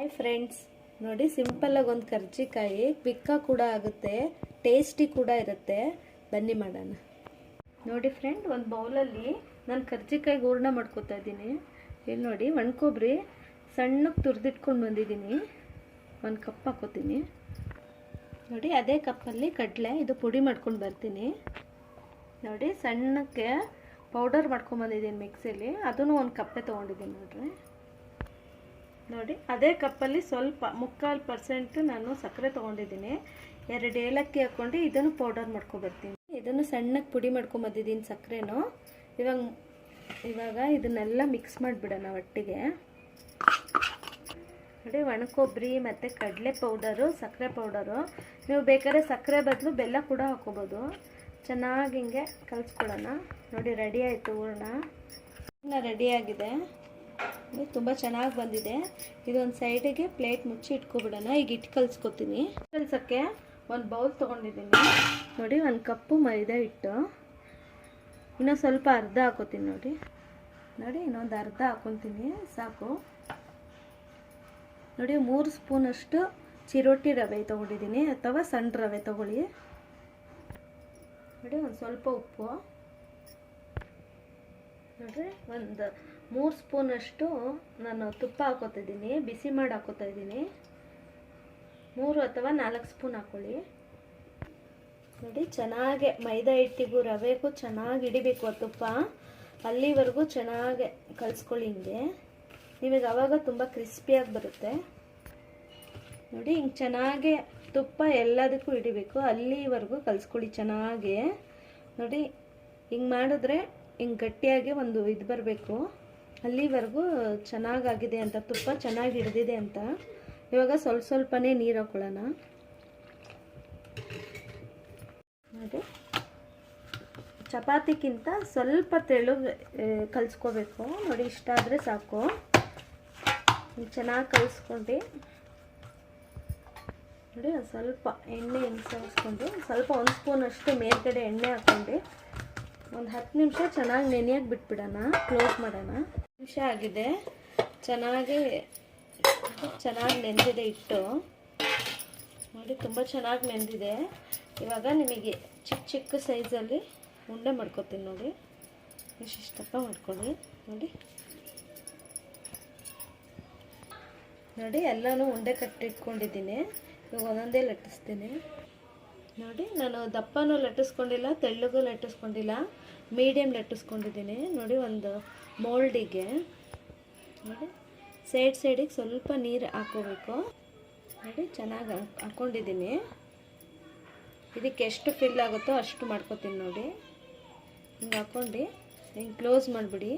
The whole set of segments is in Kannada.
ಹಾಯ್ ಫ್ರೆಂಡ್ಸ್, ನೋಡಿ ಸಿಂಪಲ್ಲಾಗಿ ಒಂದು ಕರ್ಜಿಕಾಯಿ ಕ್ವಿಕ್ಕಾಗಿ ಕೂಡ ಆಗುತ್ತೆ, ಟೇಸ್ಟಿ ಕೂಡ ಇರುತ್ತೆ. ಬನ್ನಿ ಮಾಡೋಣ. ನೋಡಿ ಫ್ರೆಂಡ್, ಒಂದು ಬೌಲಲ್ಲಿ ನಾನು ಕರ್ಜಿಕಾಯಿಗೆ ಹೂರಣ ಮಾಡ್ಕೊತಾ ಇದ್ದೀನಿ. ಇಲ್ಲಿ ನೋಡಿ, ಒಣಕೊಬ್ಬರಿ ಸಣ್ಣಕ್ಕೆ ತುರಿದಿಟ್ಕೊಂಡು ಬಂದಿದ್ದೀನಿ, 1 ಕಪ್ ಹಾಕೋತೀನಿ. ನೋಡಿ ಅದೇ ಕಪ್ಪಲ್ಲಿ ಕಡಲೆ ಇದು ಪುಡಿ ಮಾಡ್ಕೊಂಡು ಬರ್ತೀನಿ. ನೋಡಿ ಸಣ್ಣಕ್ಕೆ ಪೌಡರ್ ಮಾಡ್ಕೊಂಬಂದಿದ್ದೀನಿ ಮಿಕ್ಸಿಲಿ, ಅದನ್ನು 1 ಕಪ್ಪೇ ತೊಗೊಂಡಿದ್ದೀನಿ. ನೋಡಿ ಅದೇ ಕಪ್ಪಲ್ಲಿ ಸ್ವಲ್ಪ 3/4% ನಾನು ಸಕ್ಕರೆ ತೊಗೊಂಡಿದ್ದೀನಿ. 2 ಏಲಕ್ಕಿ ಹಾಕ್ಕೊಂಡು ಇದನ್ನು ಪೌಡರ್ ಮಾಡ್ಕೊಬರ್ತೀನಿ. ಇದನ್ನು ಸಣ್ಣಕ್ಕೆ ಪುಡಿ ಮಾಡ್ಕೊಂಬಂದಿದ್ದೀನಿ ಸಕ್ಕರೆನೂ. ಇವಾಗ ಇದನ್ನೆಲ್ಲ ಮಿಕ್ಸ್ ಮಾಡಿಬಿಡೋಣ ಒಟ್ಟಿಗೆ. ನೋಡಿ ಒಣಕೊಬ್ಬರಿ ಮತ್ತು ಕಡಲೆ ಪೌಡರು, ಸಕ್ಕರೆ ಪೌಡರು, ನೀವು ಬೇಕಾದ್ರೆ ಸಕ್ಕರೆ ಬದಲು ಬೆಲ್ಲ ಕೂಡ ಹಾಕೋಬೋದು. ಚೆನ್ನಾಗಿ ಹಿಂಗೆ ಕಲಿಸ್ಕೊಳ್ಳೋಣ. ನೋಡಿ ರೆಡಿ ಆಯಿತು ಹೂರಣ, ರೆಡಿಯಾಗಿದೆ. ತುಂಬ ಚೆನ್ನಾಗಿ ಬಂದಿದೆ. ಇದೊಂದು ಸೈಡಿಗೆ ಪ್ಲೇಟ್ ಮುಚ್ಚಿ ಇಟ್ಕೊಬಿಡೋಣ. ಈಗ ಹಿಟ್ಟು ಕಲಿಸ್ಕೊತೀನಿ. ಕಲ್ಸೋಕ್ಕೆ ಒಂದು ಬೌಲ್ ತೊಗೊಂಡಿದ್ದೀನಿ. ನೋಡಿ 1 ಕಪ್ಪು ಮೈದಾ ಹಿಟ್ಟು, ಇನ್ನೂ ಸ್ವಲ್ಪ ಅರ್ಧ ಹಾಕೋತೀನಿ. ನೋಡಿ ಇನ್ನೊಂದು ಅರ್ಧ ಹಾಕೊತೀನಿ ಸಾಕು. ನೋಡಿ 3 ಸ್ಪೂನಷ್ಟು ಚಿರೋಟಿ ರವೆ ತೊಗೊಂಡಿದ್ದೀನಿ, ಅಥವಾ ಸಣ್ಣ ರವೆ ತೊಗೊಳ್ಳಿ. ನೋಡಿ ಒಂದು ಸ್ವಲ್ಪ ಉಪ್ಪು. ನೋಡಿರಿ ಒಂದು 3 ಸ್ಪೂನಷ್ಟು ನಾನು ತುಪ್ಪ ಹಾಕೋತಿದ್ದೀನಿ, ಬಿಸಿ ಮಾಡಿ ಹಾಕೋತಾ ಇದ್ದೀನಿ. 3 ಅಥವಾ 4 ಸ್ಪೂನ್ ಹಾಕೊಳ್ಳಿ. ನೋಡಿ ಚೆನ್ನಾಗೆ ಮೈದಾ ಹಿಟ್ಟಿಗೂ ರವೆಗೂ ಚೆನ್ನಾಗಿ ಹಿಡಿಬೇಕು ಆ ತುಪ್ಪ, ಅಲ್ಲಿವರೆಗೂ ಚೆನ್ನಾಗಿ ಕಲಿಸ್ಕೊಳ್ಳಿ. ಹಿಂಗೆ ನಿಮಗೆ ಆವಾಗ ತುಂಬ ಕ್ರಿಸ್ಪಿಯಾಗಿ ಬರುತ್ತೆ. ನೋಡಿ ಹಿಂಗೆ ಚೆನ್ನಾಗೆ ತುಪ್ಪ ಎಲ್ಲದಕ್ಕೂ ಹಿಡಿಬೇಕು, ಅಲ್ಲಿವರೆಗೂ ಕಲಿಸ್ಕೊಳ್ಳಿ ಚೆನ್ನಾಗಿ. ನೋಡಿ ಹಿಂಗೆ ಮಾಡಿದ್ರೆ ಹಿಂಗೆ ಗಟ್ಟಿಯಾಗಿ ಒಂದು ಇದು ಬರಬೇಕು, ಅಲ್ಲಿವರೆಗೂ ಚೆನ್ನಾಗಾಗಿದೆ ಅಂತ, ತುಪ್ಪ ಚೆನ್ನಾಗಿ ಹಿಡಿದಿದೆ ಅಂತ. ಇವಾಗ ಸ್ವಲ್ಪನೇ ನೀರು ಹಾಕೊಳ್ಳೋಣ. ನೋಡಿ ಚಪಾತಿಗಿಂತ ಸ್ವಲ್ಪ ತೆಳುಗೆ ಕಲಿಸ್ಕೋಬೇಕು. ನೋಡಿ ಇಷ್ಟ ಆದರೆ ಸಾಕು. ಚೆನ್ನಾಗಿ ಕಲಿಸ್ಕೊಂಡು ನೋಡಿ ಸ್ವಲ್ಪ ಎಣ್ಣೆ ಹಿಂಗೆ ಸೇರಿಸ್ಕೊಂಡು, ಸ್ವಲ್ಪ 1 ಸ್ಪೂನಷ್ಟು ಮೇಲ್ಗಡೆ ಎಣ್ಣೆ ಹಾಕ್ಕೊಂಡು ಒಂದು 10 ನಿಮಿಷ ಚೆನ್ನಾಗಿ ನೆನೆಯೋಕೆ ಬಿಟ್ಬಿಡೋಣ. ಕ್ಲೋಸ್ ಮಾಡೋಣ. ನಿಮಿಷ ಆಗಿದೆ, ಚೆನ್ನಾಗಿ ನೆಂದಿದೆ ಹಿಟ್ಟು. ನೋಡಿ ತುಂಬ ಚೆನ್ನಾಗಿ ನೆಂದಿದೆ. ಇವಾಗ ನಿಮಗೆ ಚಿಕ್ಕ ಸೈಜಲ್ಲಿ ಉಂಡೆ ಮಾಡ್ಕೊತೀನಿ. ನೋಡಿ ಇಷ್ಟಪ್ಪ ಮಾಡ್ಕೊಳ್ಳಿ. ನೋಡಿ ಎಲ್ಲನೂ ಉಂಡೆ ಕಟ್ಟಿಟ್ಕೊಂಡಿದ್ದೀನಿ. ಇವಾಗ ಒಂದೊಂದೇ ಲಟ್ಟಿಸ್ತೀನಿ. ನೋಡಿ ನಾನು ದಪ್ಪನೂ ಲಟ್ಟಿಸ್ಕೊಂಡಿಲ್ಲ, ತೆಳ್ಳಗೂ ಲಟ್ಟಿಸ್ಕೊಂಡಿಲ್ಲ, ಮೀಡಿಯಮ್ ಲಟ್ಟಿಸ್ಕೊಂಡಿದ್ದೀನಿ. ನೋಡಿ ಒಂದು ಮೋಲ್ಡಿಗೆ ನೋಡಿ ಸೈಡಿಗೆ ಸ್ವಲ್ಪ ನೀರು ಹಾಕೋಬೇಕು. ನೋಡಿ ಚೆನ್ನಾಗಿ ಹಾಕ್ಕೊಂಡಿದ್ದೀನಿ. ಇದಕ್ಕೆ ಎಷ್ಟು ಫಿಲ್ ಆಗುತ್ತೋ ಅಷ್ಟು ಮಾಡ್ಕೊತೀನಿ. ನೋಡಿ ಹಿಂಗೆ ಹಾಕ್ಕೊಂಡು ಹಿಂಗೆ ಕ್ಲೋಸ್ ಮಾಡಿಬಿಡಿ.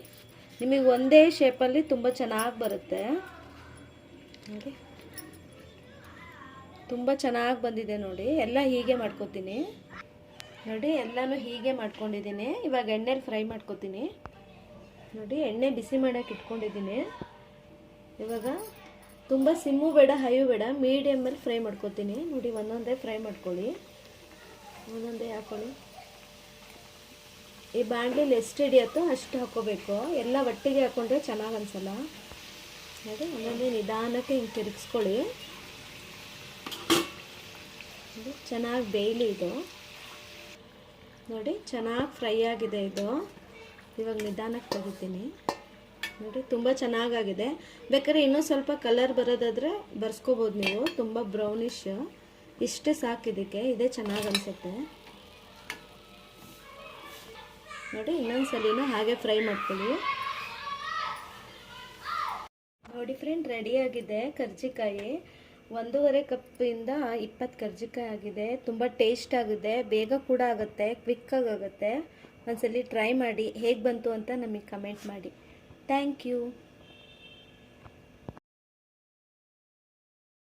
ನಿಮಗೆ ಒಂದೇ ಶೇಪಲ್ಲಿ ತುಂಬ ಚೆನ್ನಾಗಿ ಬರುತ್ತೆ. ನೋಡಿ ತುಂಬ ಚೆನ್ನಾಗಿ ಬಂದಿದೆ. ನೋಡಿ ಎಲ್ಲ ಹೀಗೆ ಮಾಡ್ಕೊತೀನಿ. ನೋಡಿ ಎಲ್ಲನೂ ಹೀಗೆ ಮಾಡ್ಕೊಂಡಿದ್ದೀನಿ. ಇವಾಗ ಎಣ್ಣೆಲಿ ಫ್ರೈ ಮಾಡ್ಕೊತೀನಿ. ನೋಡಿ ಎಣ್ಣೆ ಬಿಸಿ ಮಾಡೋಕೆ ಇಟ್ಕೊಂಡಿದ್ದೀನಿ. ಇವಾಗ ತುಂಬ ಸಿಮ್ಮು ಬೇಡ, ಹೈಯೂ ಬೇಡ, ಮೀಡಿಯಮಲ್ಲಿ ಫ್ರೈ ಮಾಡ್ಕೊತೀನಿ. ನೋಡಿ ಒಂದೊಂದೇ ಫ್ರೈ ಮಾಡ್ಕೊಳ್ಳಿ, ಒಂದೊಂದೇ ಹಾಕ್ಕೊಳ್ಳಿ. ಈ ಬಾಣಲಿಲಿ ಎಷ್ಟು ಹಿಡಿಯುತ್ತೋ ಅಷ್ಟು ಹಾಕ್ಕೋಬೇಕು. ಎಲ್ಲ ಒಟ್ಟಿಗೆ ಹಾಕ್ಕೊಂಡ್ರೆ ಚೆನ್ನಾಗಿ ಅನಿಸಲ್ಲ. ನೋಡಿ ಒಂದೊಂದೇ ನಿಧಾನಕ್ಕೆ ಹಿಂಗೆ ತಿರುಗಿಸ್ಕೊಳ್ಳಿ. ಚೆನ್ನಾಗಿ ಬೇಯಲಿ ಇದು. ನೋಡಿ ಚೆನ್ನಾಗಿ ಫ್ರೈ ಆಗಿದೆ ಇದು. ಇವಾಗ ನಿಧಾನಕ್ಕೆ ತೆಗಿತೀನಿ. ನೋಡಿ ತುಂಬ ಚೆನ್ನಾಗಾಗಿದೆ. ಬೇಕಾದ್ರೆ ಇನ್ನೂ ಸ್ವಲ್ಪ ಕಲರ್ ಬರೋದಾದರೆ ಬರ್ಸ್ಕೋಬೋದು ನೀವು. ತುಂಬ ಬ್ರೌನಿಶ್ ಇಷ್ಟೇ ಸಾಕು ಇದಕ್ಕೆ, ಇದೇ ಚೆನ್ನಾಗಿ ಅನಿಸುತ್ತೆ. ನೋಡಿ ಇನ್ನೊಂದು ಸಲಿನೂ ಹಾಗೆ ಫ್ರೈ ಮಾಡ್ಕೊಳ್ಳಿ. ನೋಡಿ ಫ್ರೆಂಡ್, ರೆಡಿಯಾಗಿದೆ ಕರ್ಜಿಕಾಯಿ. 1.5 ಕಪ್ಪಿಂದ 20 ಕರ್ಜಿಕಾಯಿ ಆಗಿದೆ. ತುಂಬ ಟೇಸ್ಟ್ ಆಗಿದೆ, ಬೇಗ ಕೂಡ ಆಗುತ್ತೆ, ಕ್ವಿಕ್ಕಾಗಿ ಆಗುತ್ತೆ. ಒಂದ್ಸಲಿ ಟ್ರೈ ಮಾಡಿ, ಹೇಗೆ ಬಂತು ಅಂತ ನಮಗೆ ಕಮೆಂಟ್ ಮಾಡಿ. Thank you.